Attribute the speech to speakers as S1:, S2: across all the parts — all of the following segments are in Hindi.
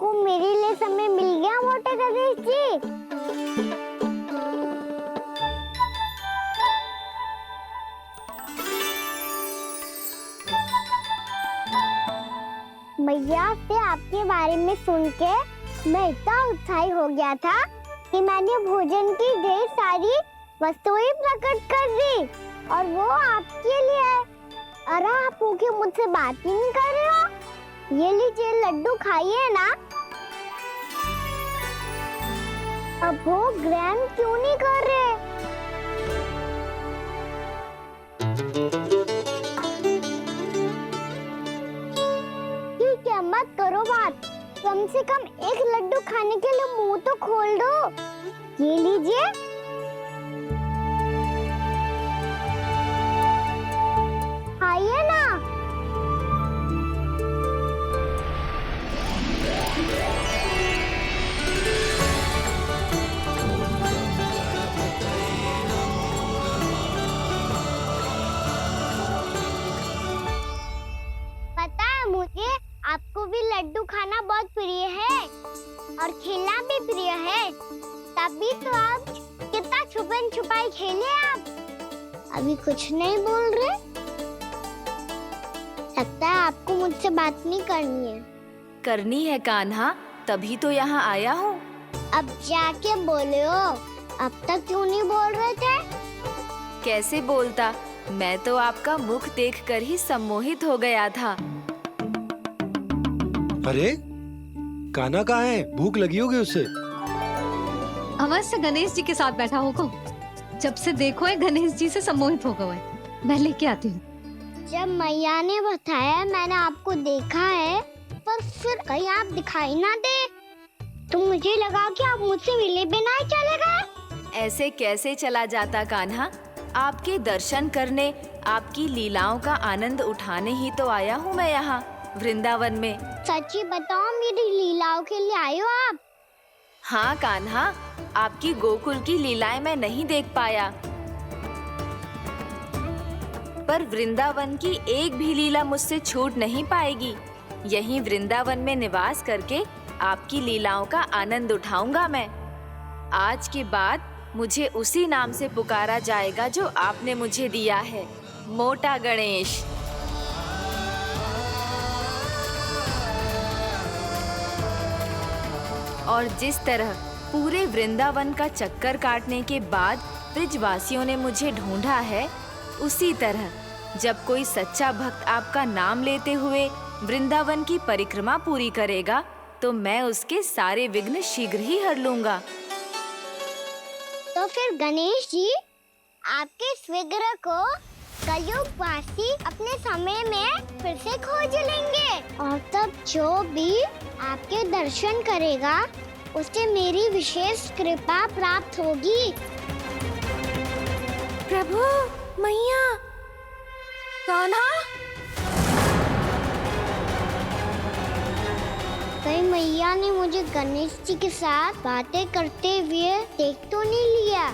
S1: आपको मेरे लिए समय मिल गया मोटे गणेश जी। मैया से आपके बारे में सुन के मैं इतना उत्साही हो गया था कि मैंने भोजन की ढेर सारी वस्तुएं प्रकट कर दी और वो आपके लिए। अरे आप भूखे मुझसे बात ही नहीं कर रहे हो। ये लीजिए लड्डू खाइए ना। अब वो ग्रैंड क्यों नहीं कर रहे? ठीक है, मत करो बात। कम से कम एक लड्डू खाने के लिए मुंह तो खोल दो। ये लीजिए। खाइए ना। पता है मुझे आपको भी लड्डू खाना बहुत प्रिय है और खेलना भी प्रिय है। तभी तो आप कितना छुपन छुपाई खेले। आप अभी कुछ नहीं बोल रहे। लगता है आपको मुझसे बात नहीं करनी है।
S2: करनी है कान्हा, तभी तो यहाँ आया हूँ।
S1: अब जाके बोले हो। अब तक क्यों नहीं बोल रहे थे?
S2: कैसे बोलता, मैं तो आपका मुख देखकर ही सम्मोहित हो गया था।
S3: अरे कान्हा कहाँ है? भूख लगी होगी उससे।
S4: अवश्य गणेश जी के साथ बैठा होगा। जब से देखो है गणेश जी से सम्मोहित हो गए। मैं लेके आती हूँ।
S1: जब मैया ने बताया मैंने आपको देखा है, पर फिर कहीं आप दिखाई ना दे तो मुझे लगा कि आप मुझसे मिले बिना ही चले गए।
S2: ऐसे कैसे चला जाता कान्हा? आपके दर्शन करने, आपकी लीलाओं का आनंद उठाने ही तो आया हूँ मैं यहाँ वृंदावन में।
S1: सच्ची बताओ, मेरी लीलाओं के लिए आए हो आप?
S2: हाँ कान्हा, आपकी गोकुल की लीलाएं मैं नहीं देख पाया, पर वृंदावन की एक भी लीला मुझसे छूट नहीं पाएगी। यहीं वृंदावन में निवास करके आपकी लीलाओं का आनंद उठाऊंगा मैं। आज के बाद मुझे उसी नाम से पुकारा जाएगा जो आपने मुझे दिया है, मोटा गणेश। और जिस तरह पूरे वृंदावन का चक्कर काटने के बाद ब्रिजवासियों ने मुझे ढूंढा है, उसी तरह जब कोई सच्चा भक्त आपका नाम लेते हुए वृंदावन की परिक्रमा पूरी करेगा तो मैं उसके सारे विघ्न शीघ्र ही हर लूंगा।
S1: तो फिर गणेश जी, आपके इस विग्रह को कलयुगवासी अपने समय में फिर से खोज लेंगे और तब जो भी आपके दर्शन करेगा उसे मेरी विशेष कृपा प्राप्त होगी।
S2: प्रभु, मैया, कान्हा।
S1: कहीं मैया ने मुझे गणेश जी के साथ बातें करते हुए देख तो नहीं लिया?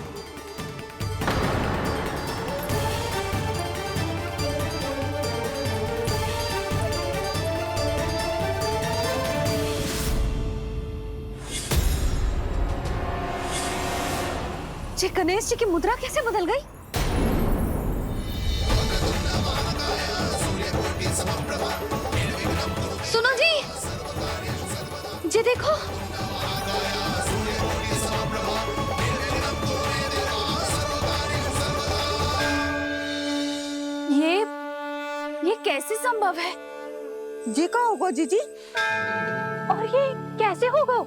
S4: जी गणेश जी की मुद्रा कैसे बदल गई? सुनो जी, जी देखो।
S2: ये कैसे संभव है?
S5: जी का होगा जीजी?
S4: और ये कैसे होगा?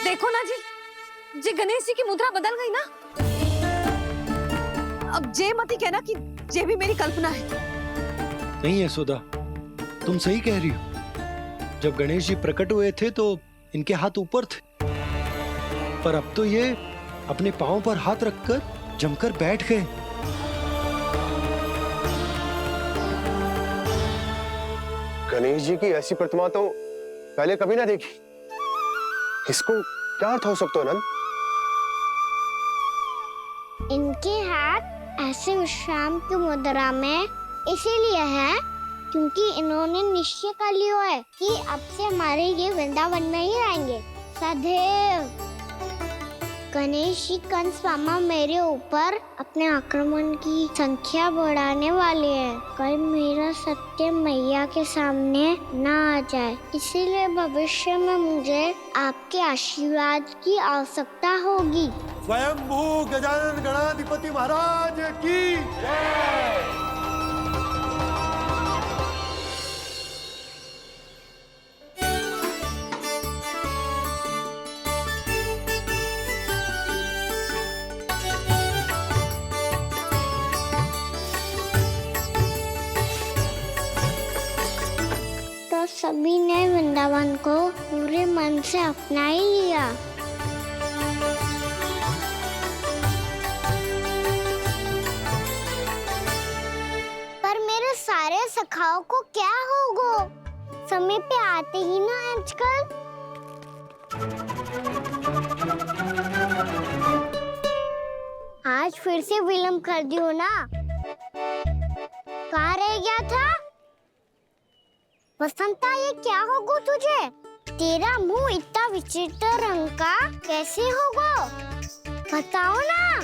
S4: देखो ना जी, जी गणेश जी की मुद्रा बदल गई ना। अब जे मत ही कहना कि ये भी मेरी कल्पना है।
S3: नहीं यशोदा, तुम सही कह रही हो। जब गणेश जी प्रकट हुए थे तो इनके हाथ ऊपर थे, पर अब तो ये अपने पांव पर हाथ रखकर जमकर बैठ गए।
S6: गणेश जी की ऐसी प्रतिमा तो पहले कभी ना देखी। इसको क्या अर्थ हो सकता है नंद?
S1: इनके हाथ ऐसे विश्राम की मुद्रा में इसीलिए है क्योंकि इन्होंने निश्चय कर लिया है कि अब से हमारे ये वृंदावन में ही रहेंगे सदैव। गणेश जी कंस मामा मेरे ऊपर अपने आक्रमण की संख्या बढ़ाने वाले हैं। कल मेरा सत्य मैया के सामने ना आ जाए, इसीलिए भविष्य में मुझे आपके आशीर्वाद की आवश्यकता होगी।
S7: स्वयंभू गजानन गणाधिपति महाराज की जय।
S1: तो सभी ने वृंदावन को पूरे मन से अपना ही लिया। पर मेरे सारे सखाओं को क्या होगा? समय पे आते ही ना आजकल। आज फिर से विलम्ब कर दियो ना। कहाँ रह गया था? वसंता, ये क्या होगा तुझे? तेरा मुंह इतना विचित्र रंग का कैसे होगा? बताओ ना।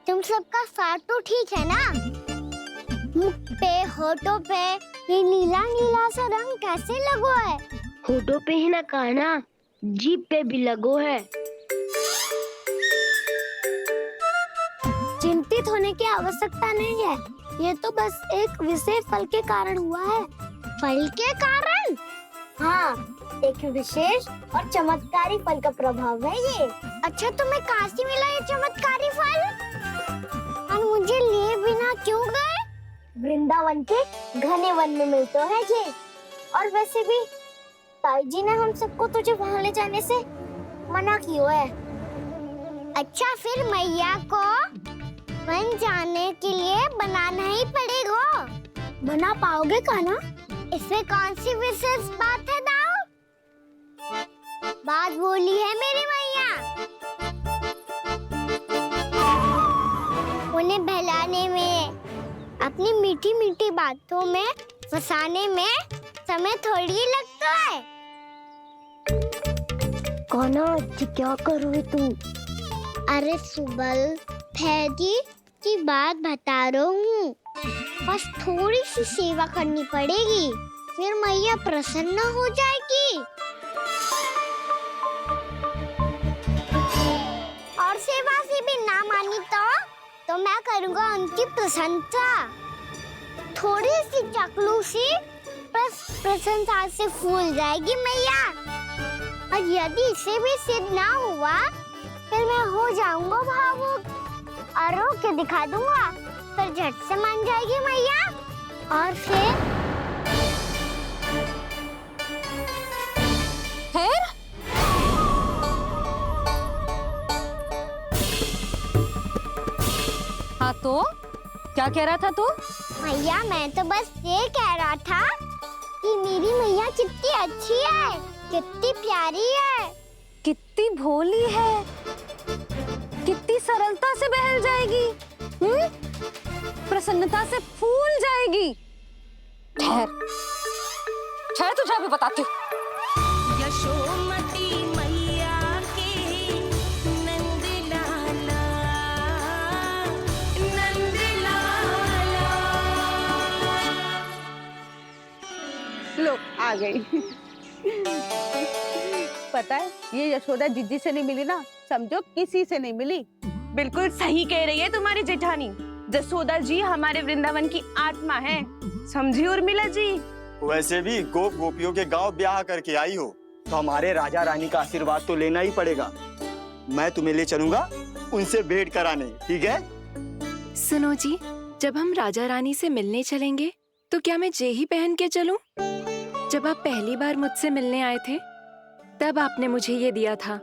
S1: तुम सबका साथ तो ठीक है ना? मुख पे, होठों पे ये नीला नीला सा रंग कैसे लगो है?
S8: होठों पे ही ना कहना, जीभ पे भी लगो है।
S1: चिंतित होने की आवश्यकता नहीं है, ये तो बस एक विशेष फल के कारण हुआ है। फल के कारण? हाँ, एक विशेष और चमत्कारी फल का प्रभाव है ये। अच्छा, तुम्हें कहाँ से मिला ये चमत्कारी फल? और मुझे लिए बिना क्यों गए? वृंदावन के घने वन में मिलते हैं ये। और वैसे भी ताई जी ने हम सबको तुझे वहाँ ले जाने से मना किया है। अच्छा, फिर मैया को वन जाने के लिए बनाना ही पड़ेगा। बना पाओगे कान्हा? इसमें कौन सी विशेष बात है दाऊ? बात बोली है मेरी मैया। उन्हें बहलाने में, अपनी मीठी मीठी बातों में फंसाने में समय थोड़ी ही लगता है।
S8: कान्हा, क्या करोगे तुम?
S1: अरे सुबल, फैजी की बात बता रहा हूँ। बस थोड़ी सी सेवा करनी पड़ेगी, फिर मैया प्रसन्न हो जाएगी। और सेवा से भी ना मानी तो मैं करूँगा उनकी प्रशंसा। थोड़ी सी चाकलूसी बस प्रशंसा से फूल जाएगी मैया। और यदि इसे भी सिद्ध ना हुआ, फिर मैं हो जाऊंगा भावुक और रो के दिखा दूंगा, फिर झट से मान जाएगी मैया। और फिर
S4: हाँ तो क्या कह रहा था तू?
S1: मैया, मैं तो बस ये कह रहा था कि मेरी मैया कितनी अच्छी है, कितनी प्यारी है,
S4: कितनी भोली है, कितनी सरलता से बहल जाएगी, प्रसन्नता से फूल जाएगी। ठहर ठहर, तुझे अभी बताती हूँ।
S9: यशोमती मैया के नंद लाला, नंद लाला।
S5: लो आ गई। पता है, ये यशोदा जीजी से नहीं मिली ना, समझो किसी से नहीं मिली।
S10: बिल्कुल सही कह रही है तुम्हारी जेठानी। जसोदा जी हमारे वृंदावन की आत्मा है, समझी उर्मिला जी।
S11: वैसे भी गोप गोपियों के गांव ब्याह करके आई हो, तो हमारे राजा रानी का आशीर्वाद तो लेना ही पड़ेगा। मैं तुम्हें ले चलूंगा उनसे भेंट कराने, ठीक है?
S2: सुनो जी, जब हम राजा रानी से मिलने चलेंगे तो क्या मैं जे ही पहन के चलूं? जब आप पहली बार मुझसे मिलने आए थे, तब आपने मुझे ये दिया था।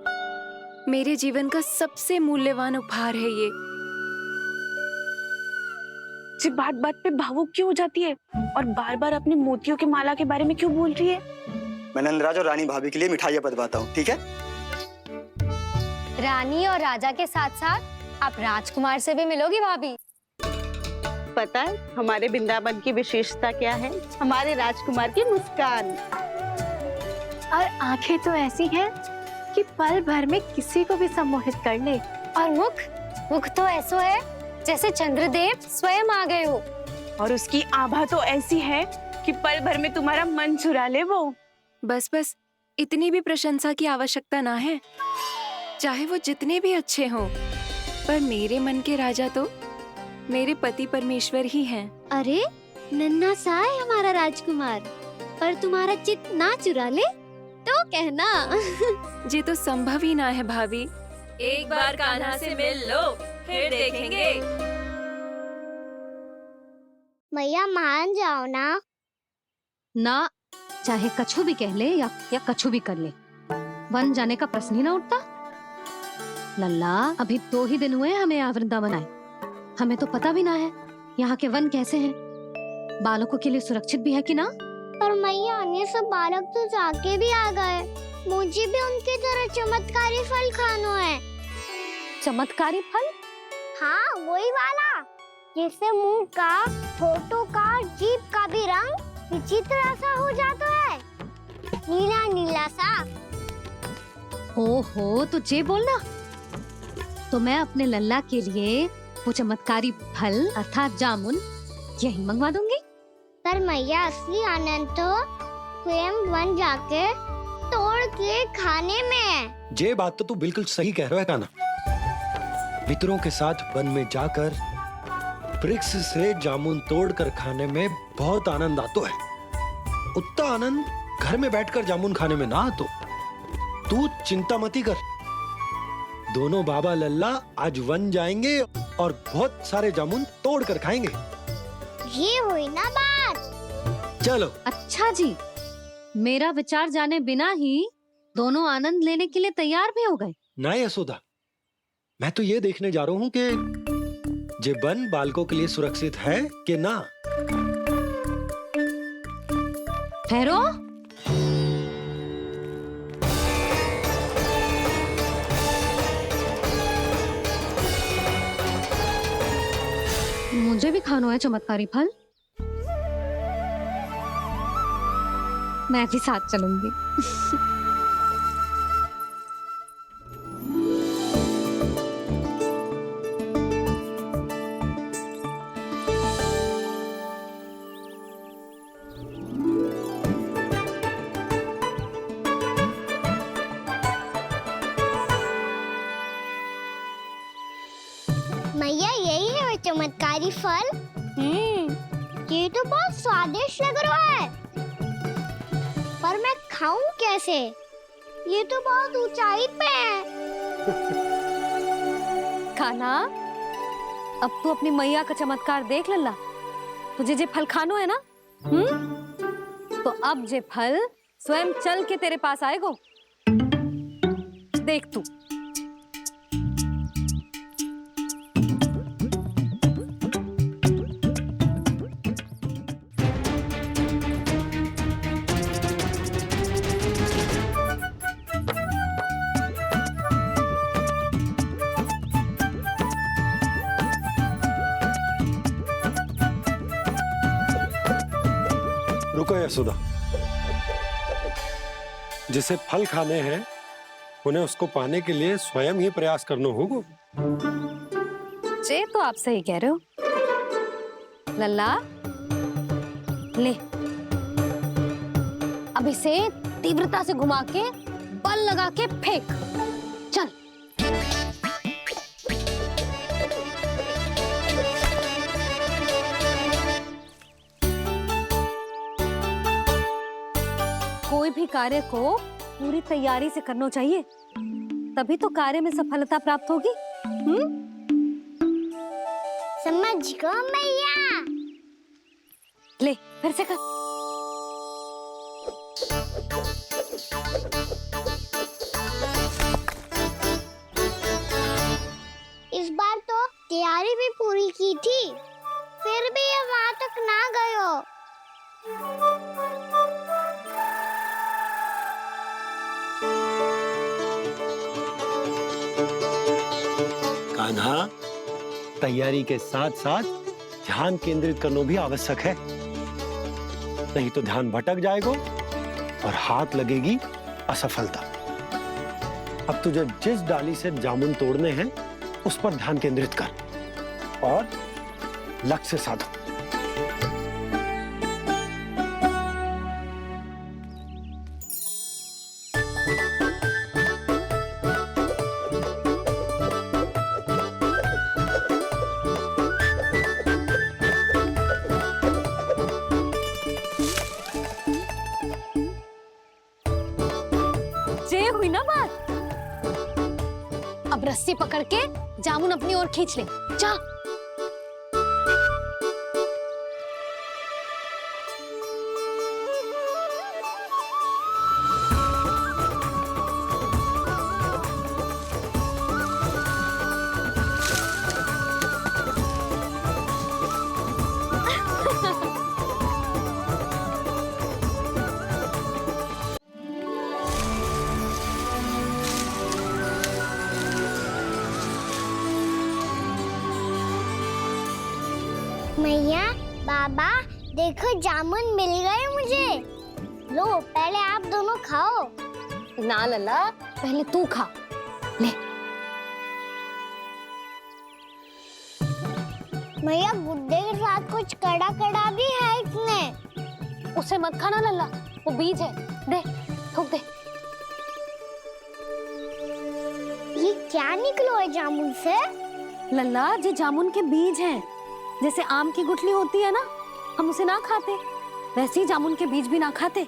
S2: मेरे जीवन का सबसे मूल्यवान उपहार है ये।
S10: सिर्फ बात बात पे भावुक क्यों हो जाती है और बार बार अपने मोतियों के माला के बारे में क्यों बोल रही है?
S11: मैं नंदराज और रानी भाभी के लिए मिठाइयाँ बंटवाता हूँ, ठीक है?
S1: रानी और राजा के साथ साथ आप राजकुमार से भी मिलोगी भाभी।
S5: पता है हमारे वृंदावन की विशेषता क्या है? हमारे राजकुमार की मुस्कान।
S10: और आंखें तो ऐसी हैं कि पल भर में किसी को भी सम्मोहित कर ले।
S1: और मुख तो ऐसा है जैसे चंद्रदेव स्वयं आ गए हो।
S10: और उसकी आभा तो ऐसी है कि पल भर में तुम्हारा मन चुरा ले वो।
S2: बस बस, इतनी भी प्रशंसा की आवश्यकता ना है। चाहे वो जितने भी अच्छे हों, पर मेरे मन के राजा तो मेरे पति परमेश्वर ही हैं।
S4: अरे नन्हा सा है हमारा राजकुमार, पर तुम्हारा चित्त ना चुरा ले तो कहना।
S2: ये तो संभव ही ना है भाभी। एक बार कान्हा से मिल लो, फिर देखेंगे।
S1: मैया मान जाओ ना।
S4: ना, चाहे कछु भी कह ले या कछु भी कर ले, वन जाने का प्रश्न ही ना उठता। लल्ला, अभी 2 ही दिन हुए हमें यहाँ वृंदावन आए। हमें तो पता भी ना है यहाँ के वन कैसे हैं, बालकों के लिए सुरक्षित भी है कि ना।
S1: पर मैया अन्य सब बालक तो जाके भी आ गए। मुझे भी उनकी तरह चमत्कारी फल खाना है।
S4: चमत्कारी फल?
S1: हाँ, वही वाला जिससे मुंह का, होठों का, जीभ का भी रंग विचित्र सा हो जाता है, नीला नीला सा।
S4: ओहो, तो जे बोलना। तो मैं अपने लल्ला के लिए वो चमत्कारी फल अर्थात जामुन यही मंगवा दूंगी।
S1: पर मैया असली आनंद तो स्वयं वन जाके तोड़ के खाने में है।
S3: ये बात तो तू बिल्कुल सही कह रहा है कान्हा। मित्रों के साथ वन में जाकर वृक्ष से जामुन तोड़कर खाने में बहुत आनंद आता है। उतना आनंद घर में बैठकर जामुन खाने में ना आतो। तू चिंता मती कर, दोनों बाबा लल्ला आज वन जाएंगे और बहुत सारे जामुन तोड़कर खाएंगे।
S1: ये हुई ना बात।
S3: चलो।
S4: अच्छा जी, मेरा विचार जाने बिना ही दोनों आनंद लेने के लिए तैयार भी हो गए।
S3: ना यशोदा, मैं तो ये देखने जा रहा हूँ कि ये वन बालकों के लिए सुरक्षित है कि ना।
S4: ठहरो। मुझे भी खाना है चमत्कारी फल। मैं भी साथ चलूंगी।
S1: मैया यही है वो चमत्कारी फल। ये तो बहुत स्वादिष्ट लग रहा है, पर मैं खाऊं कैसे? ये तो बहुत ऊंचाई पे है।
S4: खाना, अब तू अपनी मैया का चमत्कार देख लल्ला। तुझे जे फल खानो है ना, तो अब जे फल स्वयं चल के तेरे पास आएगो। देख तू।
S3: रुको यशोदा, जिसे फल खाने हैं उन्हें उसको पाने के लिए स्वयं ही प्रयास करना होगा।
S4: जे तो आप सही कह रहे हो लल्ला। ले, अब इसे तीव्रता से घुमा के बल लगा के फेंक। चल। कोई भी कार्य को पूरी तैयारी से करना चाहिए, तभी तो कार्य में सफलता प्राप्त होगी।
S1: समझ गो मैया।
S4: ले, फिर से कर।
S1: इस बार तो तैयारी भी पूरी की थी, फिर भी ये वहां तक ना गयो।
S3: कान्हा, तैयारी के साथ साथ ध्यान केंद्रित करना भी आवश्यक है, नहीं तो ध्यान भटक जाएगा और हाथ लगेगी असफलता। अब तुझे जिस डाली से जामुन तोड़ने हैं उस पर ध्यान केंद्रित कर और लक्ष्य साधो।
S4: ये हुई ना बात। अब रस्सी पकड़ के जामुन अपनी ओर खींच ले। जा।
S1: मैया, बाबा, देखो जामुन मिल गए मुझे। लो, पहले आप दोनों खाओ।
S4: ना लल्ला, पहले तू खा। ले।
S1: मैया, गुड्डे के साथ कुछ कड़ा कड़ा भी है इसमें।
S4: उसे मत खाना लल्ला, वो बीज है। दे, थूक दे।
S1: ये क्या निकलो है जामुन से?
S4: लल्ला, ये जामुन के बीज हैं। जैसे आम की गुठली होती है ना, हम उसे ना खाते, वैसे ही जामुन के बीज भी ना खाते।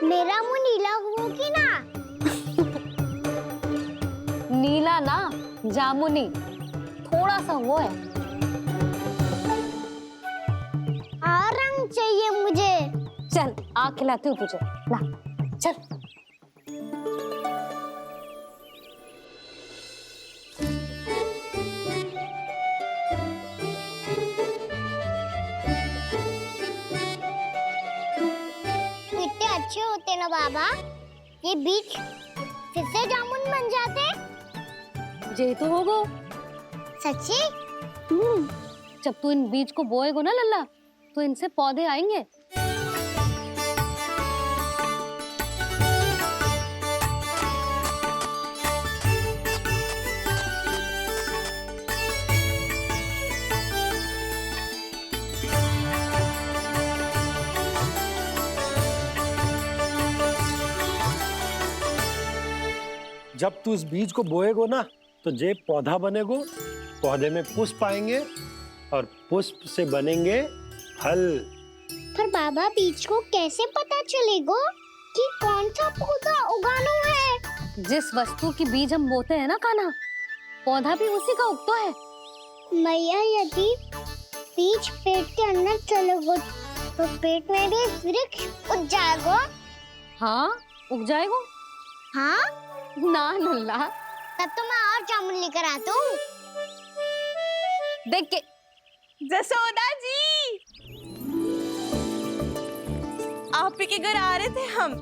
S1: मेरा मुंह नीला हुआ कि ना?
S4: नीला ना, जामुनी। थोड़ा सा वो है।
S1: और रंग चाहिए मुझे।
S4: चल, आ खिलाती हूँ तुझे। ला, चल।
S1: कितने अच्छे होते ना बाबा, ये बीज फिर से जामुन बन जाते।
S4: जे तो होगो।
S1: सच्ची?
S4: जब तू इन बीज को बोएगो ना लल्ला, तो इनसे पौधे आएंगे।
S3: जब तू इस बीज को बोएगो ना, तो जे पौधा बनेगो, पौधे में पुष्प आएंगे और पुष्प से बनेंगे फल।
S1: पर बाबा, बीज को कैसे पता चलेगा कि कौन सा पौधा उगाना है?
S4: जिस वस्तु की बीज हम बोते हैं ना कान्हा, पौधा भी उसी का उगता है।
S1: मैया, यदि बीज पेट के अंदर चलेगा तो पेट में भी वृक्ष उग जाएगा।
S4: हाँ, उग जाएगा।
S1: हाँ?
S4: ना लल्ला,
S1: तब तो मैं और जामुन लेकर आता हूँ।
S4: देख के।
S10: जसोदा जी, आप ही के घर आ रहे थे हम।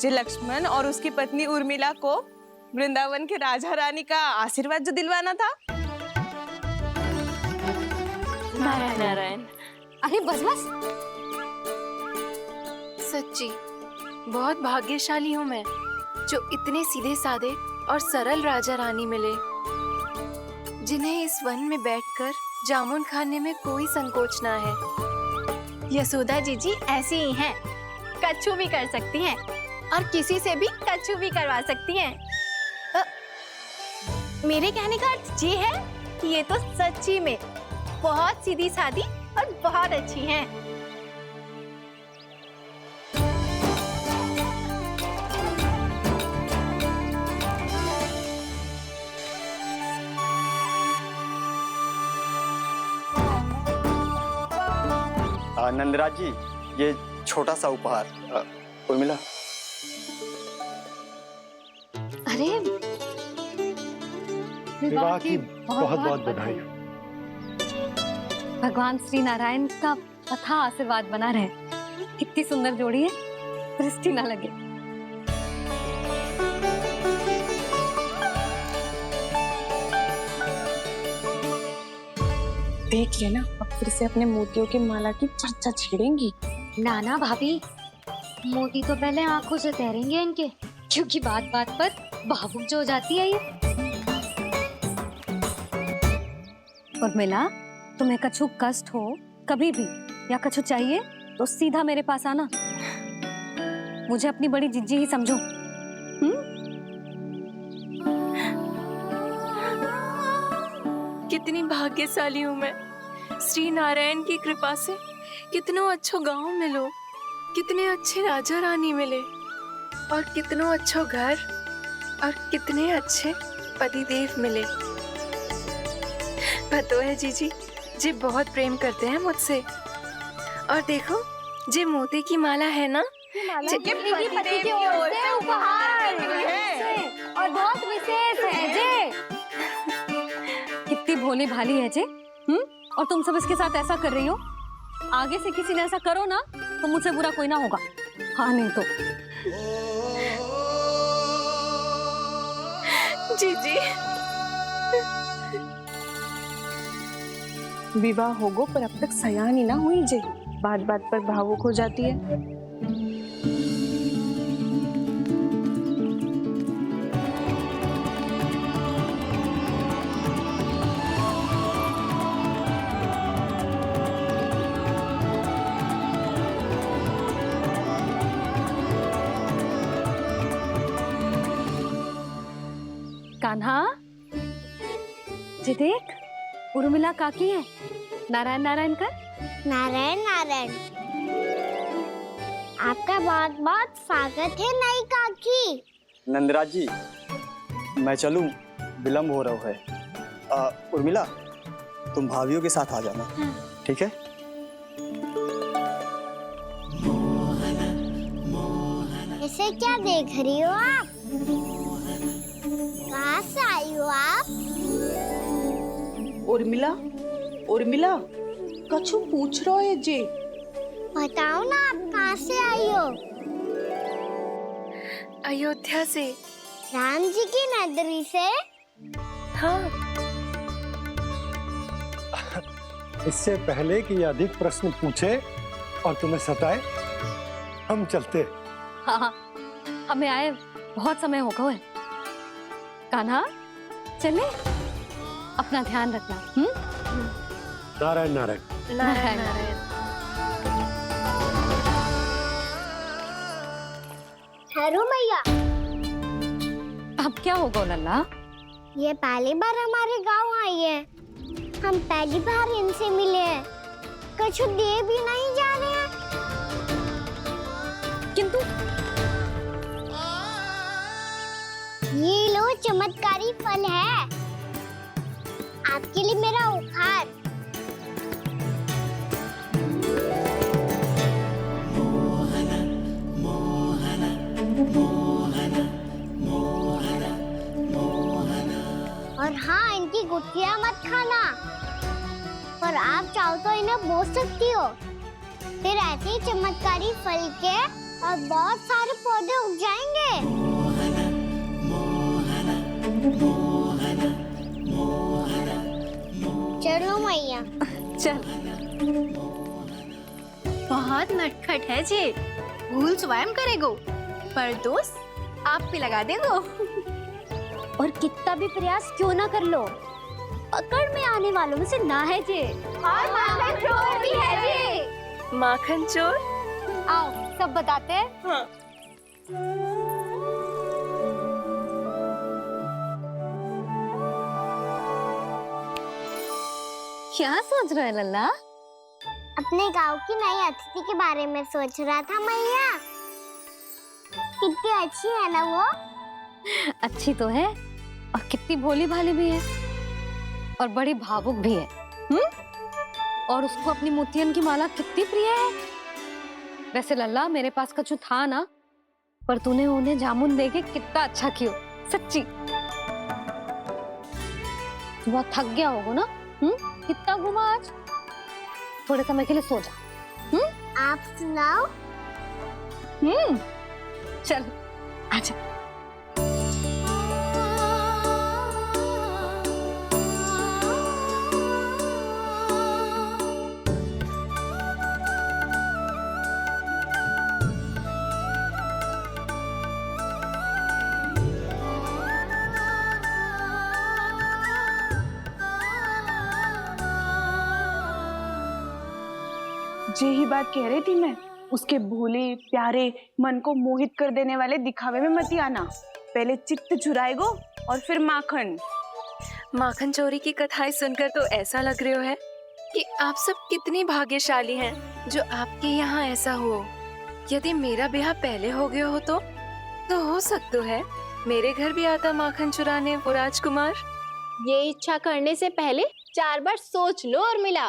S10: जो लक्ष्मण और उसकी पत्नी उर्मिला को वृंदावन के राजा रानी का आशीर्वाद जो दिलवाना था।
S2: नारायण नारायण।
S4: अरे बस बस।
S2: सच्ची बहुत भाग्यशाली हूँ मैं, जो इतने सीधे साधे और सरल राजा रानी मिले, जिन्हें इस वन में बैठकर जामुन खाने में कोई संकोच ना है।
S12: यशोदा जीजी ऐसी ही हैं, कच्छू भी कर सकती हैं और किसी से भी कच्छू भी करवा सकती हैं। मेरे कहने का अर्थ ये है कि ये तो सच्ची में बहुत सीधी सादी और बहुत अच्छी हैं।
S11: नंदराज जी, ये छोटा सा उपहार। उर्मिला।
S4: अरे
S3: विवाह की बहुत बहुत बधाई।
S4: भगवान श्री नारायण का अथाह आशीर्वाद बना रहे। कितनी सुंदर जोड़ी है, दृष्टि ना लगे।
S10: देख लेना, अब फिर से अपने मोतियों की माला की चर्चा छेड़ेंगी।
S4: नाना भाभी, मोती तो पहले आंखों से तैरेंगे इनके, क्योंकि बात बात पर भावुक जो हो जाती है ये। उर्मिला, तुम्हें कछु कष्ट हो कभी भी या कछु चाहिए तो सीधा मेरे पास आना। मुझे अपनी बड़ी जिज्जी ही समझो।
S9: कितनी भाग्यशाली हूँ मैं, श्री नारायण की कृपा से कितनों अच्छो गांव मिलो, कितने अच्छे राजा रानी मिले, और कितनों अच्छो घर और कितने अच्छे पतिदेव मिले। पतो है जीजी, जे बहुत प्रेम करते हैं मुझसे। और देखो, जे मोती की माला है ना,
S4: ये पति की ओर से उपहार और बहुत विशेष है जे। कितनी भोली भाली है जे। और तुम सब इसके साथ ऐसा कर रही हो। आगे से किसी ने ऐसा करो ना तो मुझसे बुरा कोई ना होगा। हाँ नहीं तो
S9: जीजी।
S10: विवाह होगो पर अब तक सयानी ना हुई जे, बात बात पर भावुक हो जाती है।
S4: कान्हा, जे देख, उर्मिला काकी है। नारायण नारायण कर।
S1: नारायण नारायण। आपका बहुत बहुत स्वागत है नई काकी।
S11: नंदराज जी, मैं चलूं, विलम्ब हो रहा है। उर्मिला, तुम भाभियों के साथ आ जाना। ठीक है?
S1: इसे क्या देख रही हो आप? कहाँ से आई हो आप?
S5: उर्मिला, उर्मिला, कछु पूछ रहा है जे।
S1: बताओ ना, आप कहाँ से आई हो?
S9: अयोध्या से।
S1: राम जी की नगरी से?
S9: हाँ।
S3: इससे पहले कि अधिक प्रश्न पूछे और तुम्हें सताए, हम चलते।
S4: हाँ, हमें आए बहुत समय हो गया है। कान्हा, चले, अपना ध्यान रखना।
S3: नारायण नारायण।
S9: नारायण नारायण।
S1: ठहरो मैया।
S4: अब क्या होगा लल्ला?
S1: ये पहली बार हमारे गांव आई है। हम पहली बार इनसे मिले हैं। कुछ दे भी नहीं जा रहे हैं।
S4: किंतु
S1: ये लो, चमत्कारी फल है आपके लिए, मेरा उपहार। और हाँ, इनकी गुठलियां मत खाना। और आप चाहो तो इन्हें बो सकती हो। फिर ऐसे ही चमत्कारी फल के और बहुत सारे पौधे उग जाएंगे। चलो मैया।
S4: चल।
S12: बहुत नटखट है जे, भूल स्वयं करेगो, पर दोस्त आप पे लगा देगो।
S1: और कितना भी प्रयास क्यों ना कर लो, पकड़ में आने वालों में से ना है जे। और माखन चोर भी है जे।
S9: माखन चोर?
S1: आओ सब बताते हैं।
S9: हाँ।
S4: क्या सोच रहा है लल्ला?
S1: अपने गांव की नई अतिथि के बारे में सोच रहा था मैया। कितनी अच्छी है ना वो?
S4: अच्छी तो है और कितनी भोली भाली भी है और बड़ी भावुक भी है। और उसको अपनी मोतियन की माला कितनी प्रिय है। वैसे लल्ला, मेरे पास कछु था ना, पर तूने उन्हें जामुन देके कितना अच्छा किया, सच्ची। सुबह थक गया होगा ना? कितना घुमा आज? थोड़े समय के लिए सो जा।
S1: आप सुनाओ।
S4: चल आजा।
S10: यही बात कह रही थी मैं, उसके भोले प्यारे मन को मोहित कर देने वाले दिखावे में मत आना। पहले चित्त चुराएगो और फिर माखन।
S9: माखन चोरी की कथाएं सुनकर तो ऐसा लग रहा है कि आप सब कितनी भाग्यशाली हैं जो आपके यहाँ ऐसा हो। यदि मेरा ब्याह पहले हो गया हो तो हो सकता है मेरे घर भी आता माखन चुराने वो राजकुमार।
S12: ये इच्छा करने से पहले 4 बार सोच लो और मिला।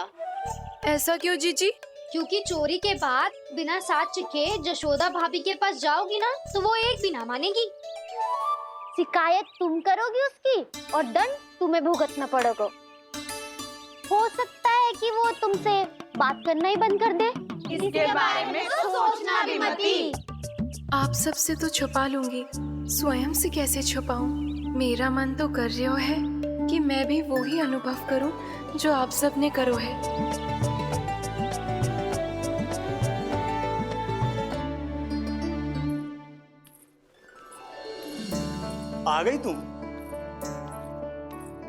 S9: ऐसा क्यों जीजी?
S4: क्योंकि चोरी के बाद बिना साथ चिखे जशोदा भाभी के पास जाओगी ना तो वो एक भी ना मानेगी।
S1: शिकायत तुम करोगी उसकी और दंड तुम्हें भुगतना पड़ेगा। हो सकता है कि वो तुमसे बात करना ही बंद कर दे।
S10: इसके बारे में तो सोचना भी मती।
S9: आप सबसे तो छुपा लूंगी, स्वयं से कैसे छुपाऊं? मेरा मन तो कर रहा है कि मैं भी वो ही अनुभव करूं जो आप सब ने करो है।
S11: आ गई तुम?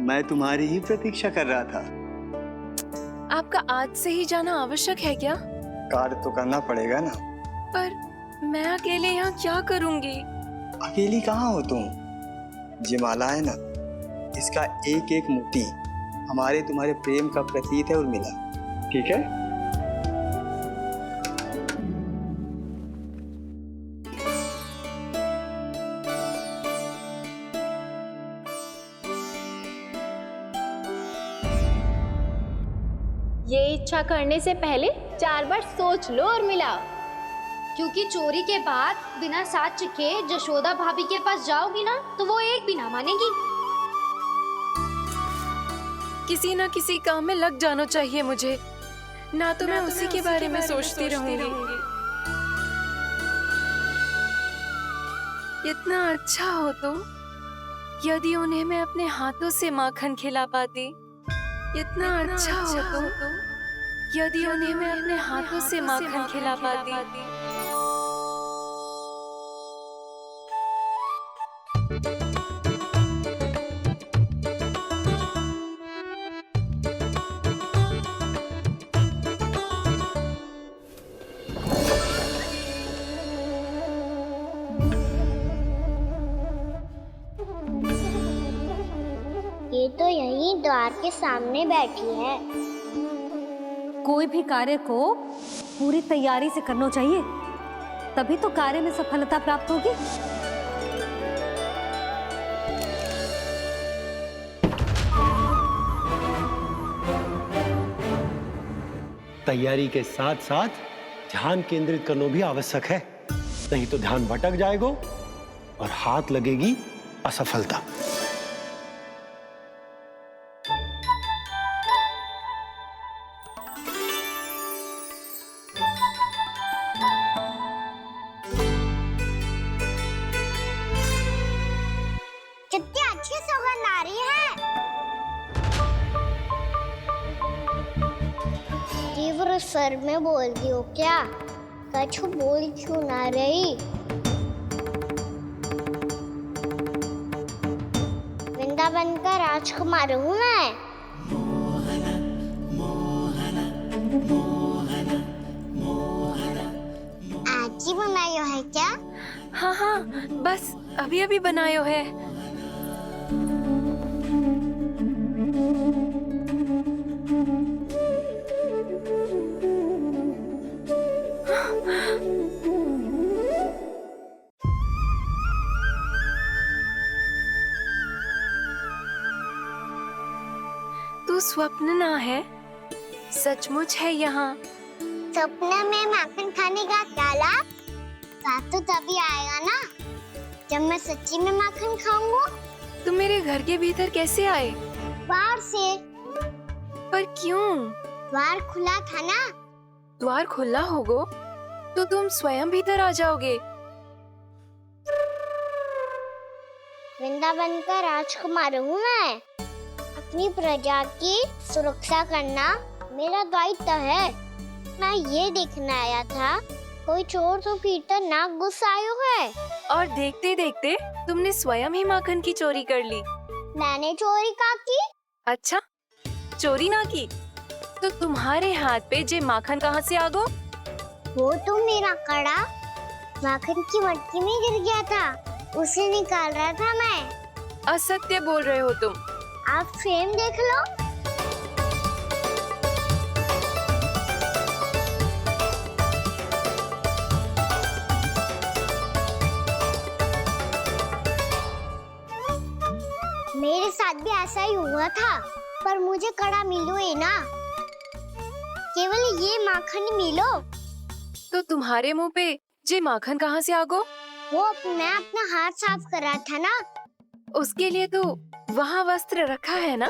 S11: मैं तुम्हारी ही प्रतीक्षा कर रहा था।
S9: आपका आज से ही जाना आवश्यक है क्या?
S11: कार्य तो करना पड़ेगा ना।
S9: पर मैं अकेले यहाँ क्या करूँगी?
S11: अकेली कहाँ हो तुम? ये माला है ना, इसका एक एक मोती हमारे तुम्हारे प्रेम का प्रतीक है उर्मिला, ठीक है?
S12: ये इच्छा करने से पहले 4 बार सोच लो और मिला।
S4: क्योंकि चोरी के बाद बिना साथ चिखे जशोदा भाभी के पास जाओगी ना तो वो एक भी ना मानेगी।
S9: किसी न किसी काम में लग जाना चाहिए मुझे, ना तो मैं उसी के बारे में सोचती रहूंगी। इतना अच्छा हो तो यदि उन्हें मैं अपने हाथों से माखन खिला पाती। इतना अच्छा हो तो यदि उन्हें मैं अपने हाथों से माखन खिला पाती।
S1: ये तो यहीं द्वार के सामने बैठी है।
S4: कोई भी कार्य को पूरी तैयारी से करना चाहिए, तभी तो कार्य में सफलता प्राप्त होगी।
S3: तैयारी के साथ साथ ध्यान केंद्रित करना भी आवश्यक है, नहीं तो ध्यान भटक जाएगा और हाथ लगेगी असफलता।
S1: कितनी अच्छी सुगंध आ रही है। तीव्र स्वर में बोल दी हो क्या? कछु बोल क्यों ना रही? वृंदावन का राजकुमार हूँ मैं। आज ही बनायो है क्या?
S9: हाँ हाँ, बस अभी अभी बनायो है। तू स्वप्न ना है, सचमुच है यहाँ।
S1: सपने में माखन खाने का क्या लाभ? स्वाद तो तभी आएगा ना जब मैं सच्ची में माखन खाऊंगा।
S9: तुम मेरे घर के भीतर कैसे आए?
S1: बाहर से।
S9: पर क्यों?
S1: द्वार खुला था ना।
S9: द्वार खुला होगा तो तुम स्वयं भीतर आ जाओगे।
S1: वृंदावन का राजकुमार हूँ मैं। अपनी प्रजा की सुरक्षा करना मेरा दायित्व है। मैं ये देखने आया था कोई चोर तो भीतर ना घुस आयो है।
S9: और देखते देखते तुमने स्वयं ही माखन की चोरी कर ली।
S1: मैंने चोरी का की?
S9: अच्छा, चोरी ना की तो तुम्हारे हाथ पे जे माखन कहाँ से आ गो?
S1: वो तो मेरा कड़ा माखन की मटकी में गिर गया था, उसे निकाल रहा था मैं।
S9: असत्य बोल रहे हो तुम।
S1: आप फ्रेम देख लो। मेरे साथ भी ऐसा ही हुआ था, पर मुझे कड़ा मिलो ही ना, केवल ये माखन मिलो।
S9: तो तुम्हारे मुंह पे जे माखन कहाँ से आ गो?
S1: वो मैं अपना हाथ साफ कर रहा था ना।
S9: उसके लिए तो वहाँ वस्त्र रखा है ना।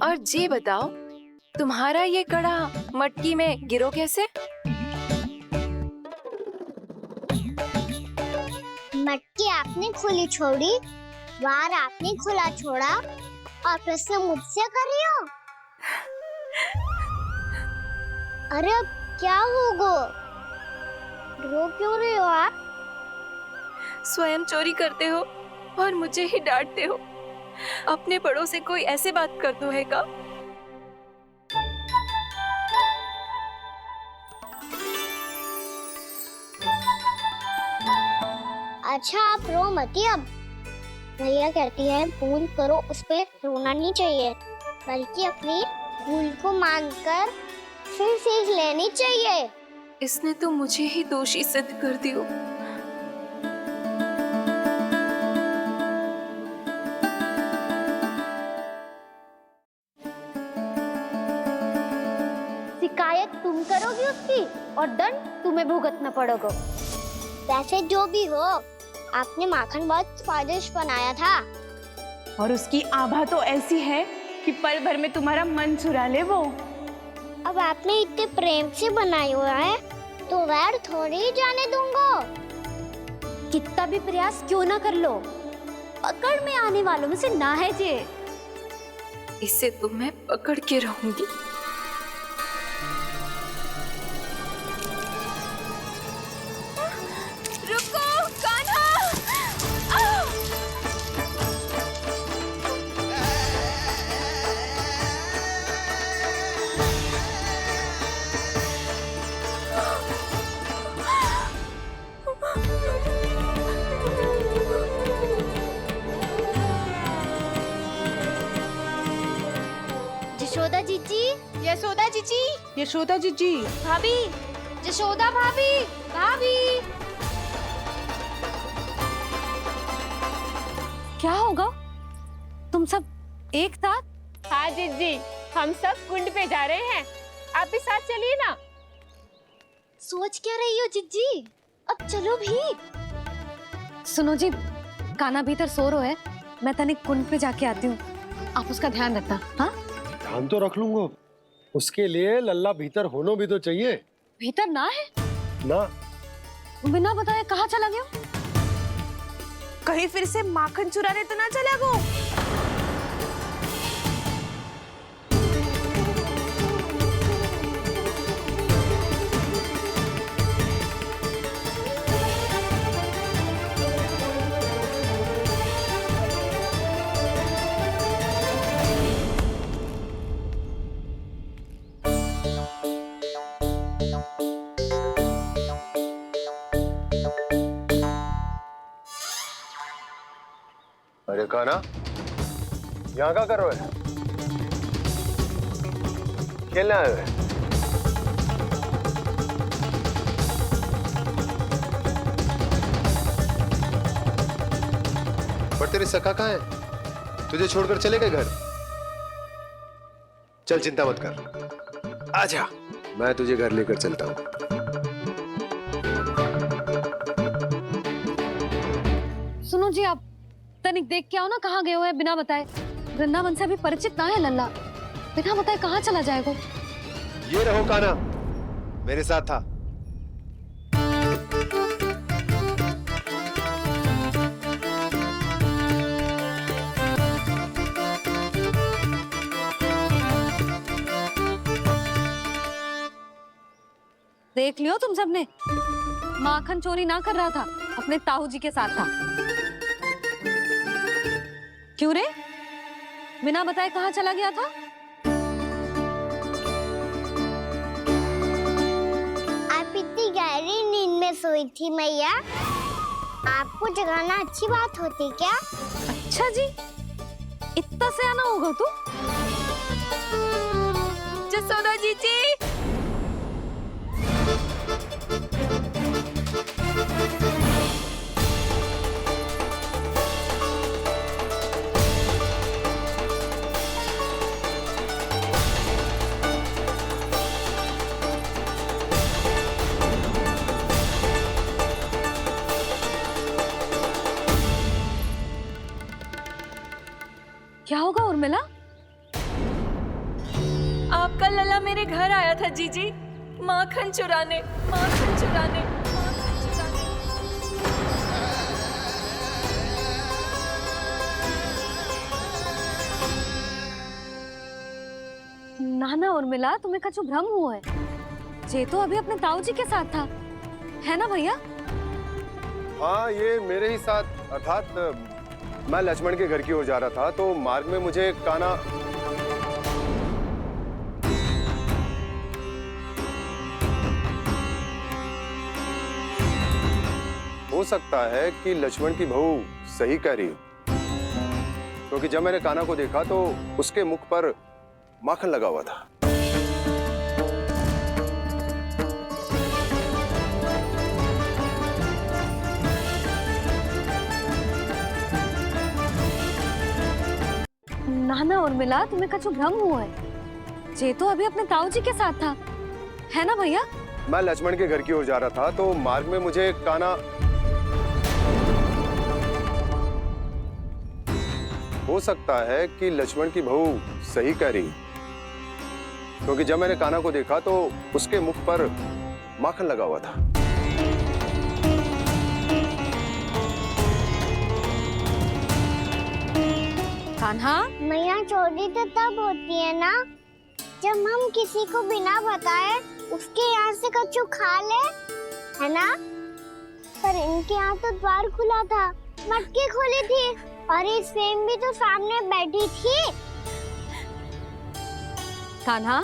S9: और जे बताओ, तुम्हारा ये कड़ा मटकी में गिरो कैसे?
S1: मटकी आपने खुली छोड़ी, द्वार आपने खुला छोड़ा, और प्रश्न मुझसे कर रही हो? अरे अब क्या होगा? रो क्यों रहे हो आप?
S9: स्वयं चोरी करते हो और मुझे ही डांटते हो। अपने बड़ों से कोई ऐसे बात कर दो है का?
S1: अच्छा आप रो मती। अब भैया कहती है भूल करो, उस पे रोना नहीं चाहिए, बल्कि अपनी भूल को मानकर फिर सीख लेनी चाहिए।
S9: इसने तो मुझे ही दोषी सिद्ध कर दियो।
S1: शिकायत तुम करोगी उसकी और दंड तुम्हें भुगतना पड़ेगा। वैसे जो भी हो, आपने माखन बहुत स्वादिष्ट बनाया था।
S10: और उसकी आभा तो ऐसी है कि पल भर में तुम्हारा मन चुरा ले वो।
S1: अब आपने इतने प्रेम से बनाई हुआ है तो वैर थोड़ी ही जाने दूंगा।
S4: कितना भी प्रयास क्यों ना कर लो, पकड़ में आने वालों में से ना है जे।
S9: इसे तो मैं पकड़ के रहूंगी। रुको कान्हा!
S1: यशोदा जीजी,
S10: यशोदा जीजी, यशोदा जीजी,
S1: भाभी, यशोदा भाभी, भाभी।
S4: क्या होगा? तुम सब एक साथ?
S10: हाँ जीजी, हम सब कुंड पे जा रहे हैं, आप भी साथ चलिए ना।
S1: सोच क्या रही हो जीजी? अब चलो भी।
S4: सुनो जी, कान्हा भीतर सो रहा है, मैं तनिक कुंड पे जाके आती हूँ, आप उसका ध्यान रखना। हाँ,
S3: ध्यान तो रख लूंगा, उसके लिए लल्ला भीतर होना भी तो चाहिए।
S4: भीतर ना है
S3: ना?
S4: बिना बताए कहाँ चला गया?
S10: कहीं फिर से माखन चुराने तो ना चला वो।
S6: अरे कान्हा, यहाँ क्या कर रहे हो? खेलने आए हुए? पर तेरे सखा कहाँ है? तुझे छोड़कर चले गए घर? चल चिंता मत कर, आजा, मैं तुझे घर लेकर चलता हूँ।
S4: सुनो जी, आप तनिक देख के आओ ना, कहाँ गए हुए हैं बिना बताए। वृंदावन से अभी परिचित ना है लल्ला, बिना बताए कहाँ चला जाएगा?
S6: ये रहो कान्हा, मेरे साथ था।
S4: देख लियो तुम सबने, माखन चोरी ना कर रहा था, अपने ताऊ जी के साथ था। क्यों रे, बिना बताए कहाँ चला गया था?
S1: आप इतनी गहरी नींद में सोई थी मैया, आपको जगाना अच्छी बात होती क्या?
S4: अच्छा जी, इतना सियाना होगा तू?
S9: जसोदा जीजी,
S4: क्या होगा उर्मिला?
S9: आपका लला मेरे घर आया था जीजी, माखन चुराने, माखन चुराने, माखन चुराने।
S4: ना ना उर्मिला, तुम्हें कछु भ्रम हुआ है। जे तो अभी अपने ताऊ जी के साथ था, है ना भैया?
S6: हाँ, ये मेरे ही साथ, अर्थात मैं लक्ष्मण के घर की ओर जा रहा था, तो मार्ग में मुझे कान्हा हो सकता है कि लक्ष्मण की बहू सही कह रही हो, क्योंकि जब मैंने कान्हा को देखा तो उसके मुख पर माखन लगा हुआ था।
S4: ना ना उर्मिला, तुम्हें कछु भ्रम हुआ है। जे तो अभी अपने ताऊ जी के साथ था, है ना भैया?
S6: मैं लक्ष्मण के घर की ओर जा रहा था, तो मार्ग में मुझे कान्हा हो सकता है कि लक्ष्मण की बहू सही कह रही, क्योंकि जब मैंने कान्हा को देखा तो उसके मुख पर माखन लगा हुआ था।
S4: कान्हा,
S1: मैया, चोरी तो तब होती है ना जब हम किसी को बिना बताए उसके यहाँ से कछु खा ले, है ना? पर इनके यहाँ तो द्वार खुला था, मटकी खोली थी और इस फेम भी तो सामने बैठी थी।
S4: कान्हा,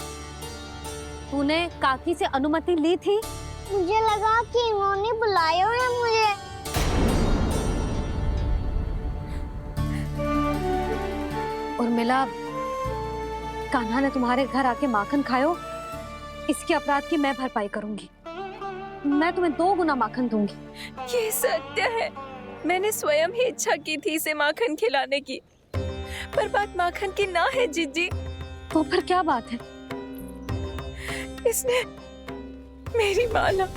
S4: तूने काकी से अनुमति ली थी?
S1: मुझे लगा कि इन्होंने बुलाया है मुझे।
S4: उर्मिला, कान्हा ने तुम्हारे घर आके माखन खायो, इसके अपराध की मैं भरपाई करूंगी। मैं तुम्हें 2 गुना माखन दूंगी।
S9: ये सत्य है, मैंने स्वयं ही इच्छा की थी इसे माखन खिलाने की, पर बात माखन की ना है जीजी।
S4: तो फिर क्या बात है?
S9: इसने मेरी माला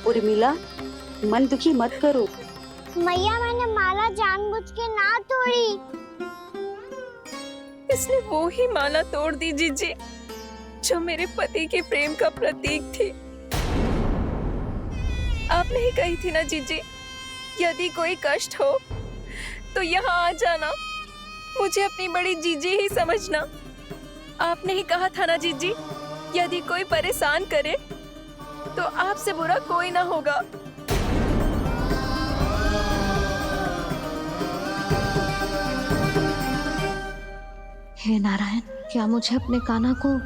S5: उर्मिला, मन दुखी मत करो।
S1: मैया, मैंने माला जानबूझ के ना तोड़ी।
S9: इसने वो ही माला तोड़ दी जीजी जो मेरे पति के प्रेम का प्रतीक थी। आपने ही कही थी ना जीजी, यदि कोई कष्ट हो तो यहाँ आ जाना, मुझे अपनी बड़ी जीजी ही समझना। आपने ही कहा था ना जीजी, यदि कोई परेशान करे तो आपसे बुरा कोई ना होगा।
S4: हे नारायण, क्या मुझे अपने कान्हा को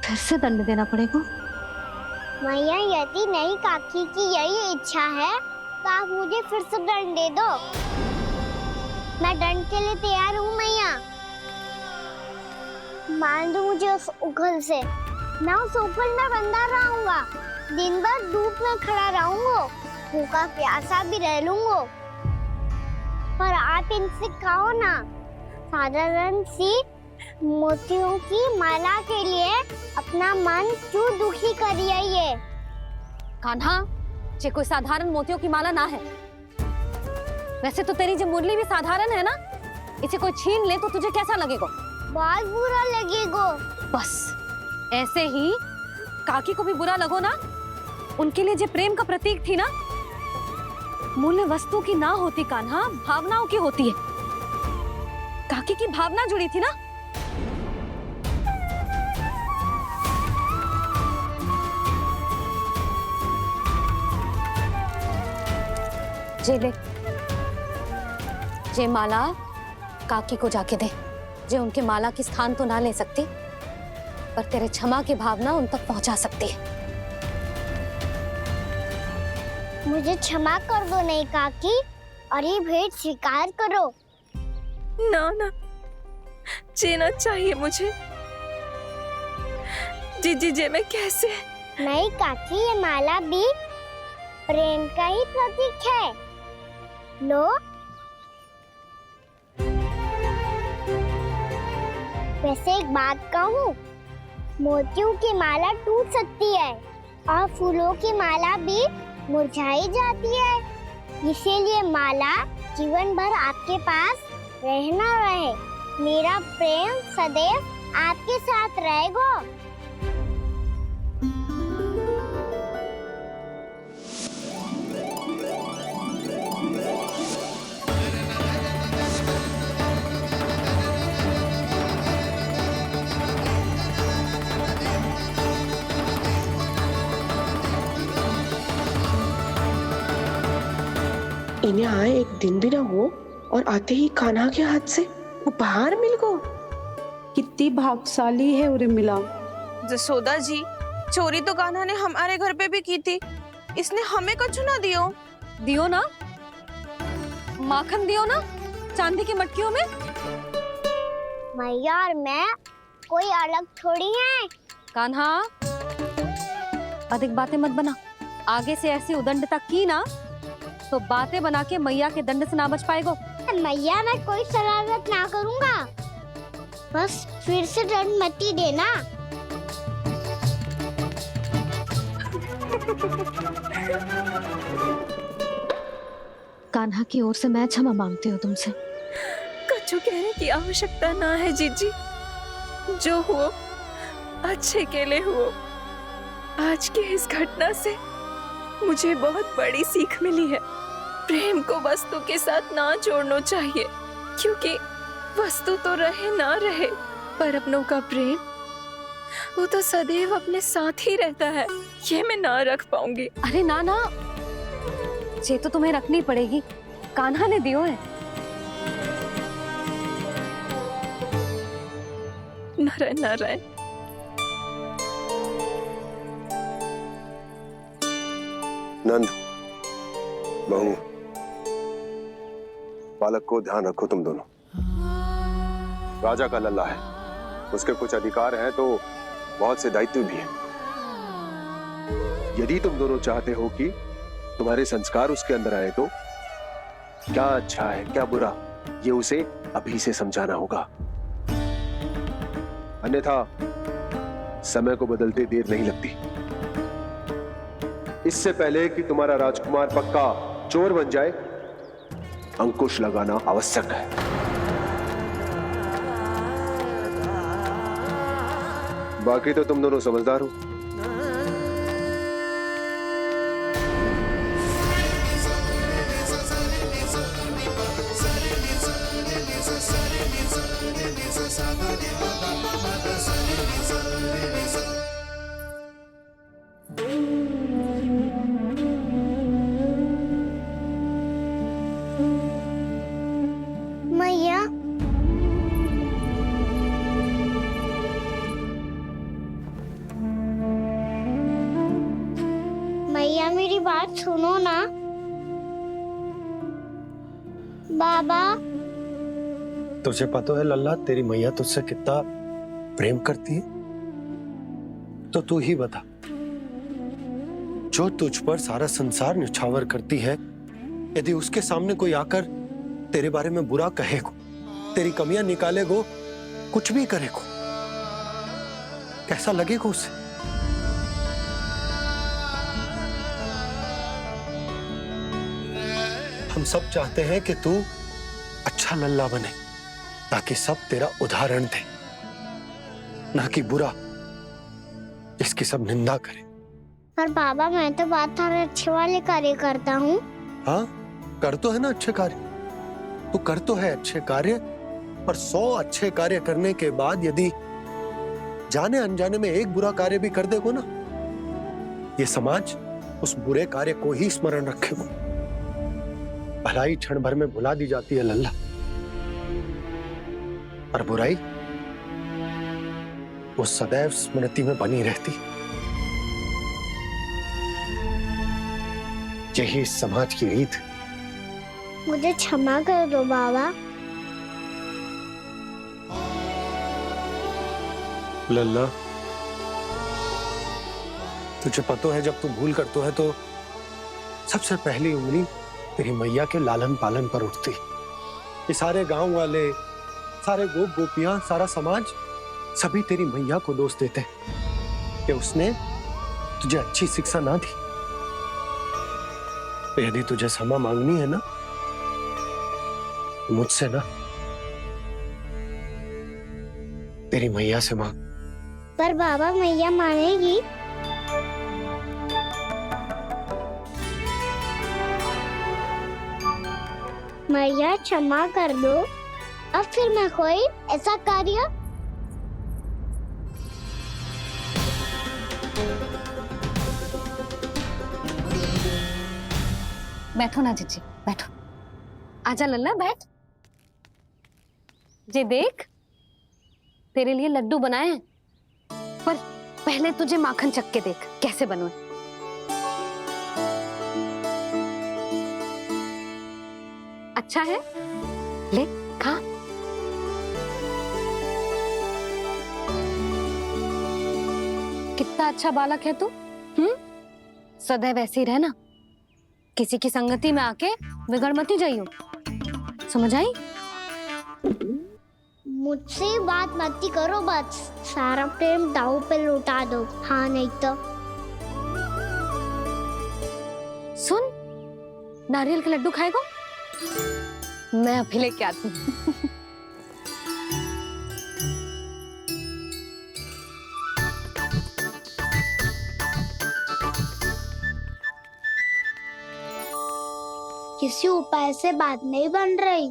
S4: फिर से दंड देना पड़ेगा?
S1: मैया, यदि नहीं काकी की यही इच्छा है तो आप मुझे फिर से दंड दे दो। मैं दंड के लिए तैयार हूँ मैया। मान दो मुझे उस उखल से, मैं उस ऊपर में बंधा रहूंगा, दिन भर धूप में खड़ा रहूंगा, भूखा प्यासा भी रह लूंगा। पर आप इनसे कहो ना, साधारण सी मोतियों की माला के लिए अपना मन क्यों दुखी करिए? ये
S4: कान्हा, ये कोई साधारण मोतियों की माला ना है। वैसे तो तेरी जो मुरली भी साधारण है ना, इसे कोई छीन ले तो तुझे कैसा लगेगा?
S1: बहुत बुरा लगेगा।
S4: बस ऐसे ही काकी को भी बुरा लगो ना। उनके लिए जो प्रेम का प्रतीक थी ना, मूल्य वस्तु की ना होती कान्हा, भावनाओं की होती है। काकी की भावना जुड़ी थी ना। जे ले, जे माला काकी को जाके दे। जे उनके माला की स्थान तो ना ले सकती, पर तेरे क्षमा की भावना उन तक पहुंचा सकती है।
S1: मुझे क्षमा कर दो नहीं काकी, और ये भेंट स्वीकार करो।
S9: ना ना, जीना चाहिए मुझे। जीजी जे मैं कैसे?
S1: नहीं काकी, ये माला भी प्रेम का ही प्रतीक है। लो। वैसे एक बात कहूँ, मोतियों की माला टूट सकती है और फूलों की माला भी मुरझाई जाती है। इसीलिए माला जीवन भर आपके पास रहना रहे। मेरा प्रेम सदैव आपके साथ रहेगा।
S13: इन्हें आए एक दिन भी ना हो और आते ही कान्हा के हाथ से उपहार मिल गो। कितनी भाग्यशाली है उर्मिला।
S10: जसोदा जी, चोरी तो कान्हा ने हमारे घर पे भी की थी। इसने हमें कछु ना दियो।
S4: दियो ना, माखन दियो ना, चांदी की मटकियों में।
S1: मैया और मैं कोई अलग थोड़ी हैं।
S4: कान्हा, अधिक बातें मत बना। आगे से ऐसी उदंडता की ना तो बातें बना के मैया के दंड से ना बच पाएगो।
S1: मैया, मैं कोई शरारत ना करूंगा, बस फिर से दंड मत ही देना।
S4: कान्हा की ओर से मैं क्षमा मांगती हूँ तुमसे।
S9: कछु कहने की आवश्यकता ना है जीजी। जो हुआ अच्छे के लिए हुआ। आज की इस घटना से मुझे बहुत बड़ी सीख मिली है। प्रेम को वस्तु के साथ ना जोड़ना चाहिए, क्योंकि वस्तु तो रहे ना रहे, पर अपनों का प्रेम वो तो सदैव अपने साथ ही रहता है। ये मैं ना रख पाऊंगी।
S4: अरे ना ना, ये तो तुम्हें रखनी पड़ेगी। कान्हा ने दियो है।
S9: नारायण नारायण।
S6: नंद, बहू, बालक को ध्यान रखो तुम दोनों। राजा का लल्ला है, उसके कुछ अधिकार हैं तो बहुत से दायित्व भी हैं। यदि तुम दोनों चाहते हो कि तुम्हारे संस्कार उसके अंदर आए तो क्या अच्छा है क्या बुरा, ये उसे अभी से समझाना होगा। अन्यथा समय को बदलते देर नहीं लगती। इससे पहले कि तुम्हारा राजकुमार पक्का चोर बन जाए, अंकुश लगाना आवश्यक है। बाकी तो तुम दोनों समझदार हो।
S1: मैया, मैया मेरी बात सुनो ना। बाबा,
S3: तुझे पता है लल्ला, तेरी मैया तुझसे कितना प्रेम करती है? तो तू ही बता, जो तुझ पर सारा संसार निछावर करती है, यदि उसके सामने कोई आकर तेरे बारे में बुरा कहेगो, तेरी कमियां निकालेगो, कुछ भी करेगो, कैसा लगेगा उसे? हम सब चाहते हैं कि तू अच्छा लल्ला बने, ताकि सब तेरा उदाहरण दे, ना कि बुरा जिसकी सब निंदा करे।
S1: पर बाबा मैं तो बहुत सारे अच्छे वाले कार्य करता हूँ।
S3: हाँ, कर तो है ना अच्छे कार्य, तू कर तो है अच्छे कार्य, पर 100 अच्छे कार्य करने के बाद यदि जाने अनजाने में एक बुरा कार्य भी कर देगो ना, ये समाज उस बुरे कार्य को ही स्मरण रखेगो। भलाई क्षण भर में भुला दी जाती है लल्ला, और बुराई वो सदैव स्मृति में बनी रहती। यही इस समाज की रीत।
S1: मुझे क्षमा कर दो बाबा।
S3: लल्ला, तुझे पता है जब तू भूल करतो है तो सबसे पहली उंगली तेरी मैया के लालन पालन पर उठती। ये सारे गांव वाले, सारे गोप गोपियां, सारा समाज सभी तेरी मैया को दोष देते कि उसने तुझे अच्छी शिक्षा ना दी। तो यदि तुझे क्षमा मांगनी है ना, मुझसे ना, तेरी मैया से मांग।
S1: पर बाबा मैया मानेगी? मैया क्षमा कर दो, अब फिर मैं कोई ऐसा कार्य
S4: बैठो ना जीजी, बैठो। आजा लल्ला, बैठ। जे देख, तेरे लिए लड्डू बनाए हैं, पर पहले तुझे माखन चख के देख कैसे बने। अच्छा है, ले खा। कितना अच्छा बालक है तू। सदैव ऐसे ही रहना, किसी की संगति में आके बिगड़ मत जाइयो, समझ आई?
S1: मुझसे बात मत करो, बस सारा प्रेम दाव पे लौटा दो। हाँ नहीं तो
S4: सुन, नारियल के लड्डू खाएगा? मैं अभी लेके आती हूँ।
S1: किसी उपाय से बात नहीं बन रही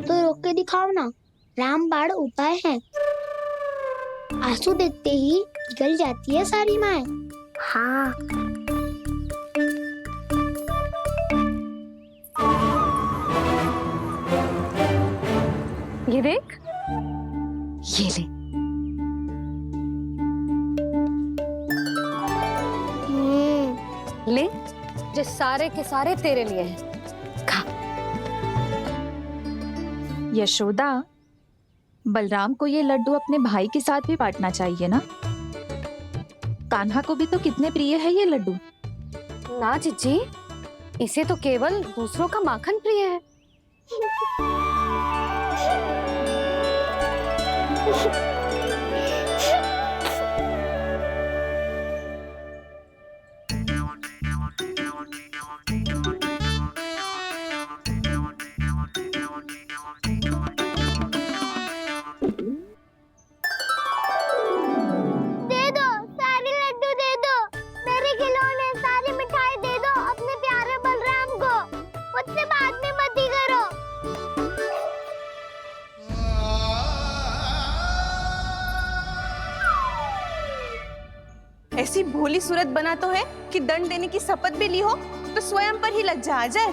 S1: तो रोक के दिखाओ ना। रामबाण उपाय है, आंसू देखते ही निकल जाती है सारी माए। हाँ
S4: ये देख, ये ले। ले, जो सारे के सारे तेरे लिए हैं, खा।
S2: यशोदा, बलराम को ये लड्डू अपने भाई के साथ भी बांटना चाहिए ना। कान्हा को भी तो कितने प्रिय है ये लड्डू।
S4: ना जीजी, इसे तो केवल दूसरों का माखन प्रिय है।
S10: ऐसी भोली सूरत बना तो है कि दंड देने की शपथ भी ली हो तो स्वयं पर ही लज्जा आ जाए।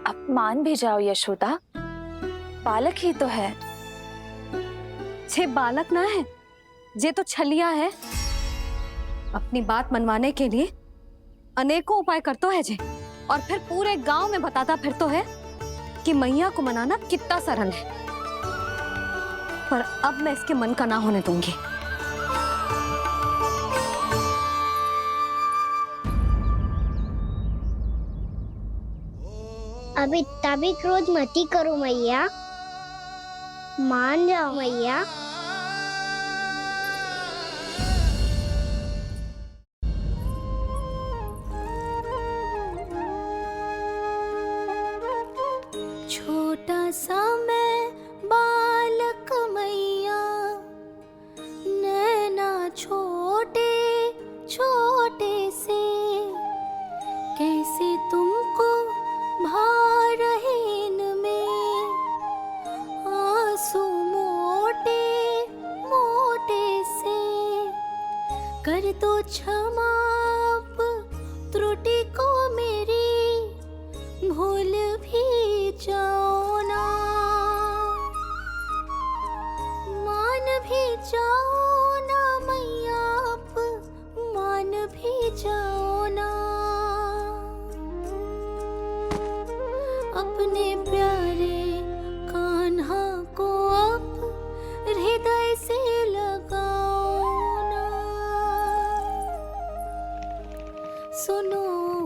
S2: अपमान भी जाओ यशोदा, बालक ही तो है।
S4: छे बालक ना है, जे तो छलिया है। अपनी बात मनवाने के लिए अनेकों उपाय करतो है जे, और फिर पूरे गांव में बताता फिरतो है कि मैया को मनाना कितना सरल है। पर अब मैं इसके मन का ना होने दूंगी।
S1: अब इतना भी क्रोध मती करो मैया, मान जाओ मैया।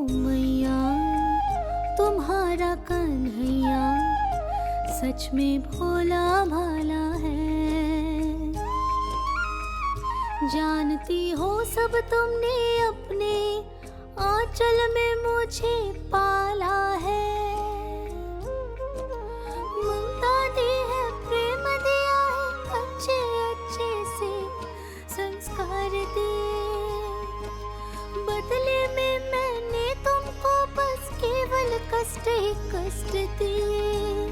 S14: मैया तुम्हारा कन्हैया सच में भोला भाला है। जानती हो सब तुमने अपने आंचल में मुझे पाला है। ममता दी है, प्रेम दिया है, अच्छे अच्छे से संस्कार दिए। बदले में मैंने तुमको बस केवल कष्ट ही कष्ट दिए।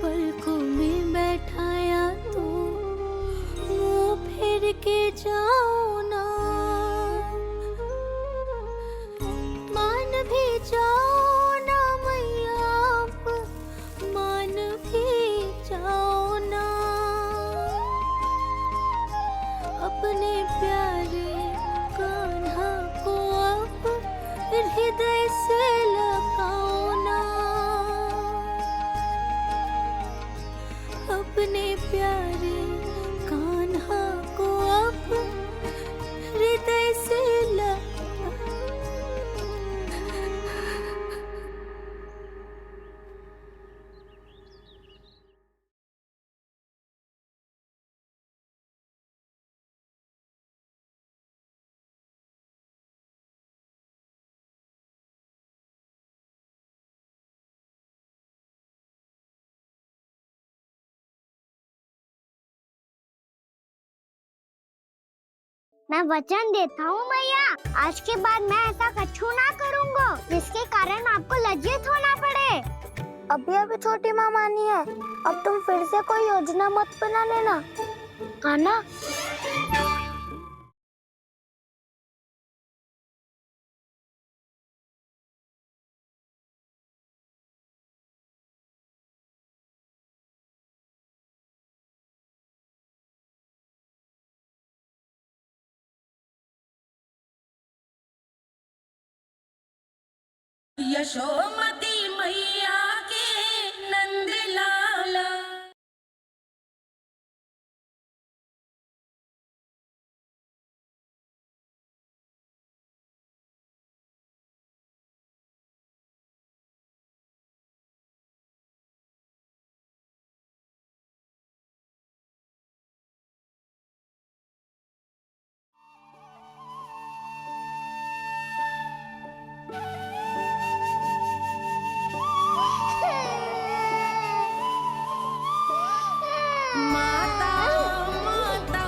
S14: पलकों में बैठाया तो मुंह फेर के जाओ ना, मान भी जाओ ना मैया, आप मान भी जाओ ना। अपने प्यारे कान्हा को अब हृदय से लगाओ ना। अपने प्यारे कान्हा को अब हृदय से लगाओ।
S1: मैं वचन देता हूँ मैया, आज के बाद मैं ऐसा कछु ना करूँगा जिसके कारण आपको लज्जित होना पड़े।
S15: अभी अभी छोटी माँ मानी है, अब तुम फिर से कोई योजना मत बना लेना, कान्हा।
S14: यशोमती मैया के नंद लाला। माता माता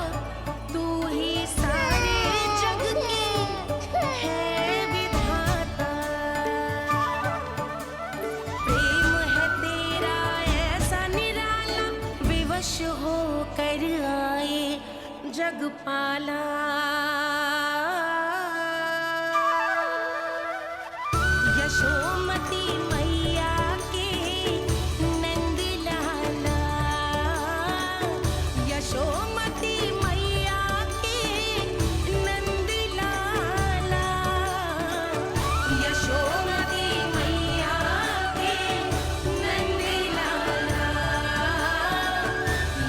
S14: तू ही सारे जग की है विधाता। प्रेम है तेरा ऐसा निराला, विवश हो कर आए जग पाला। यशोमती मैया के नंद लाला। यशोमती मैया के नंद लाला। यशोमती मैया के नंद लाला।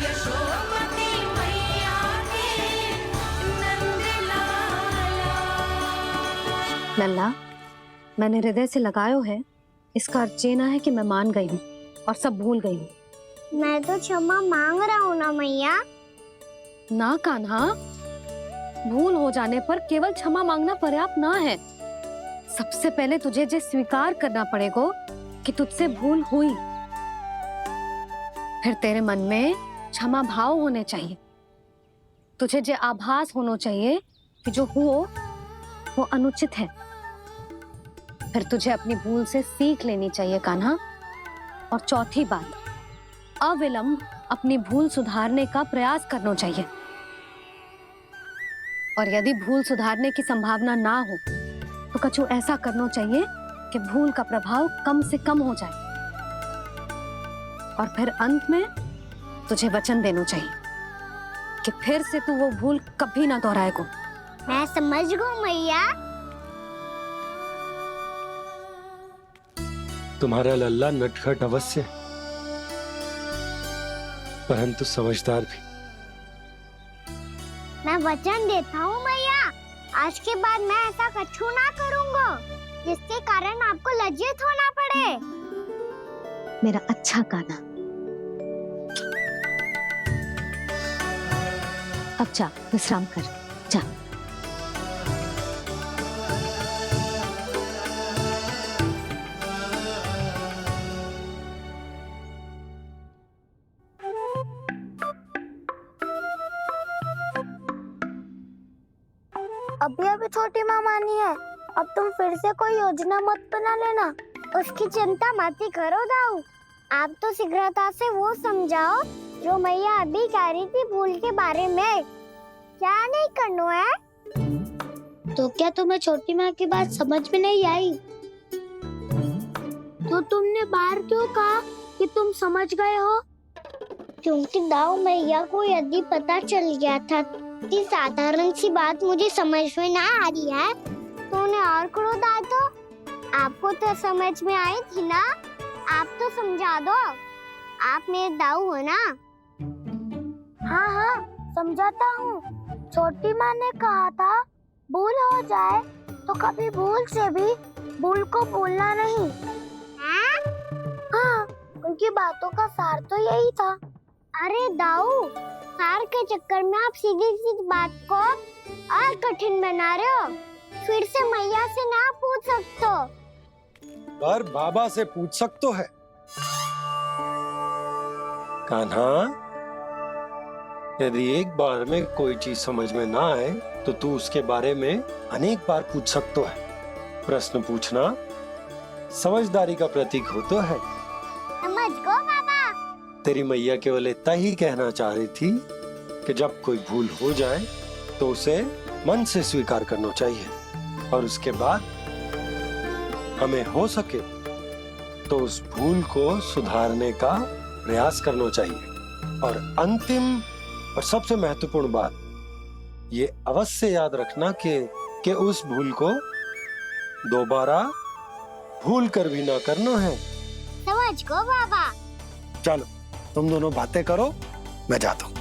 S14: यशोमती मैया के नंद लाला।
S4: लल्ला, मैंने हृदय से लगायो है, इसका अर्थ ये ना है कि मैं मान गई हूँ और सब भूल गई हूँ।
S1: मैं तो क्षमा मांग रहा हूँ ना मैया।
S4: ना कान्हा, भूल हो जाने पर केवल क्षमा मांगना पर्याप्त ना है। सबसे पहले तुझे ये स्वीकार करना पड़ेगा कि तुझसे भूल हुई। फिर तेरे मन में क्षमा भाव होने चाहिए। तुझे ये आभास होना चाहिए कि जो हुआ वो अनुचित है। फिर तुझे अपनी भूल से सीख लेनी चाहिए कान्हा। और चौथी बात, अविलंब अपनी भूल सुधारने का प्रयास करना चाहिए। और यदि भूल सुधारने की संभावना ना हो तो कछु ऐसा करना चाहिए कि भूल का प्रभाव कम से कम हो जाए। और फिर अंत में तुझे वचन देना चाहिए कि फिर से तू वो भूल कभी ना दोहराएगा।
S1: मैं समझ गई मैया।
S3: तुम्हारा लल्ला नटखट अवश्य, परंतु समझदार भी।
S1: मैं वचन देता हूँ मैया, आज के बाद मैं ऐसा कछु ना करूँगा। जिसके कारण आपको लज्जित होना पड़े।
S4: मेरा अच्छा कान्हा, अब जा विश्राम कर, जा।
S15: अभी अभी छोटी माँ मानी है, अब तुम फिर से कोई योजना मत बना लेना। उसकी चिंता मत ही करो दाऊ, आप तो शीघ्रता से वो समझाओ जो मैया अभी कह रही थी भूल के बारे में। क्या नहीं करना है? तो क्या तुम्हें छोटी माँ की बात समझ में नहीं आई? तो तुमने बाहर क्यों कहा कि तुम समझ गए हो? क्योंकि दाऊ मैया को यदि पता चल गया था कि साधारण सी बात मुझे समझ में ना आ रही है तो उन्हें और क्रोध आया तो आपको तो समझ में आई थी ना, आप तो समझा दो, आप मेरे दाऊ हो ना। हाँ हाँ समझाता हूँ। छोटी माँ ने कहा था भूल हो जाए तो कभी भूल से भी भूल को भूलना नहीं। हाँ उनकी बातों का सार तो यही था। अरे दाऊ, सार के चक्कर में आप सीधी सीधी बात को और कठिन बना रहे हो। फिर से मैया से ना पूछ सकते हो,
S3: पर बाबा से पूछ सकते है। कान्हा, यदि एक बार में कोई चीज समझ में ना आए तो तू उसके बारे में अनेक बार पूछ सकते है। प्रश्न पूछना समझदारी का प्रतीक होता है।
S1: समझ गो बाबा।
S3: तेरी मैया केवल इतना ही कहना चाह रही थी कि जब कोई भूल हो जाए तो उसे मन से स्वीकार करना चाहिए और उसके बाद हमें हो सके तो उस भूल को सुधारने का प्रयास करना चाहिए। और अंतिम और सबसे महत्वपूर्ण बात ये अवश्य याद रखना कि उस भूल को दोबारा भूल कर भी ना करना है।
S1: समझ गो बाबा।
S3: चलो तुम दोनों बातें करो, मैं जाता हूँ।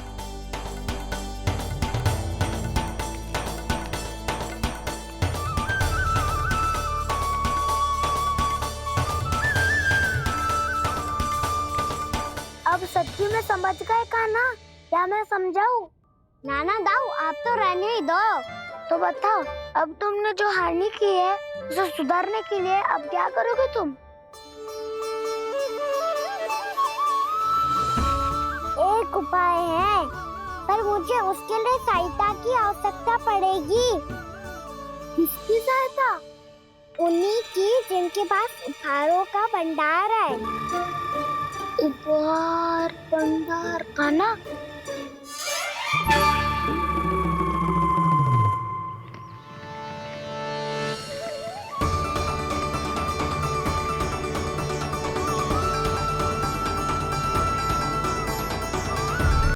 S15: अब सच्ची में समझ गए कान्हा? क्या मैं समझाऊं? नाना दाऊ, आप तो रहने ही दो। तो बताओ, अब तुमने जो हानि की है उसे सुधारने के लिए अब क्या करोगे तुम? एक उपाय है, पर मुझे उसके लिए सहायता की आवश्यकता पड़ेगी। किसकी सहायता? उन्हीं की जिनके पास उपहारों का भंडार है। उपहार भंडार कान्हा,